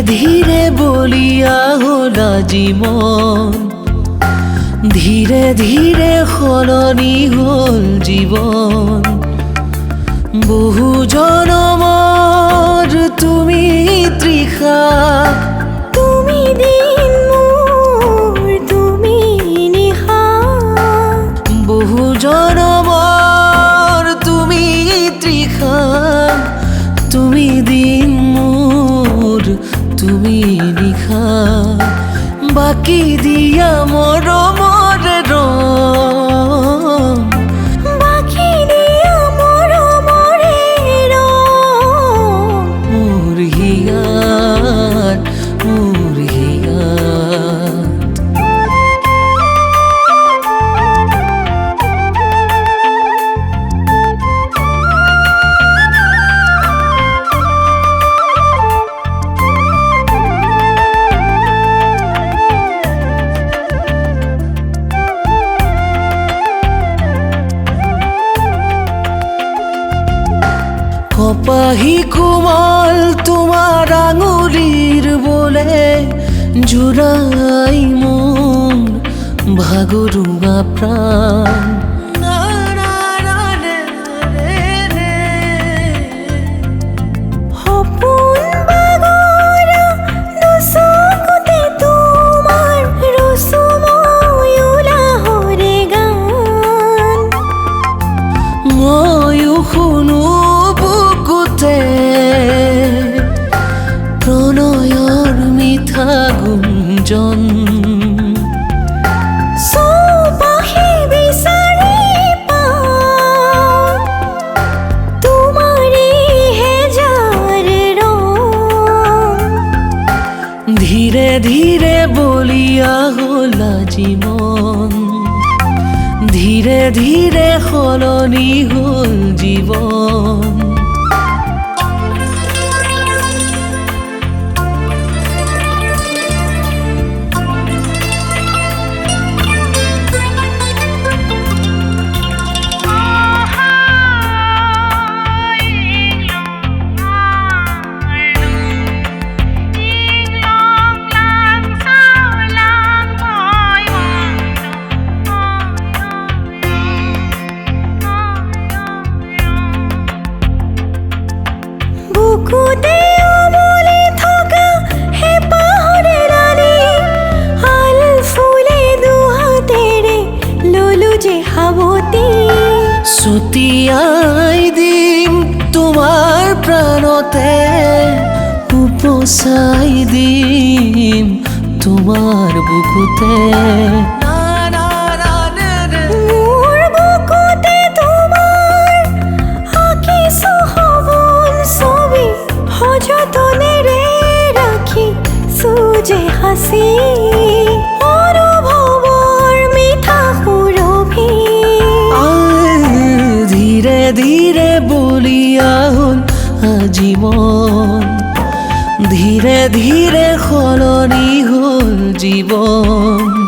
ধীরে বলিয়া হলা জীবন, ধীরে ধীরে সলনি হল জীবন। বহু জনমৰ তুমি তৃষা, তুমি দিন মোৰ তুমি নিশা। বহু জনমৰ তুমি তৃষা, তুমি দিন মোৰ তুমি নিশা। বাকি দিয়া মৰমৰ ৰং, বাকি দিয়া মৰমৰে ৰং। মোৰ হিয়াত মোৰ হিয়াত। কপাহী কোমল তোমাৰ আঙুলিৰ বলে, জোৰাই মোৰ ভাগৰুৱা প্ৰাণ। সপোন বাগৰা দুচকুতে তোমাৰ ৰচুময় উলাহৰে গান। ময়ো শুনো বুকুতে প্ৰণয়ৰ মিঠা গুঞ্জন। চৌপাশে বিচাৰি পাওঁ তোমাৰে হেজাৰ ৰং। ধীৰে ধীৰে বলিয়া হলা জীৱন, ধীৰে ধীৰে সলনি হল জীৱন। বুকুতে অমলি থকা হেঁপাহৰে ৰাণী, আল ফুলে দুহাতেৰে ললো যে সাৱটি। ছটিয়াই দিম তোমাৰ প্ৰাণতে, উপচাই দিম তোমাৰ বুকুতে। মোৰ বুকুতে তোমাৰ আঁকিছো সপোন ছবি, সযতনেৰে ৰাখিছো যে সাঁচি। অনুভৱৰ মিঠা সুৰভি, ধীৰে ধীৰে বলিয়া হল আজীৱন, ধীৰে ধীৰে সলনি হল জীৱন।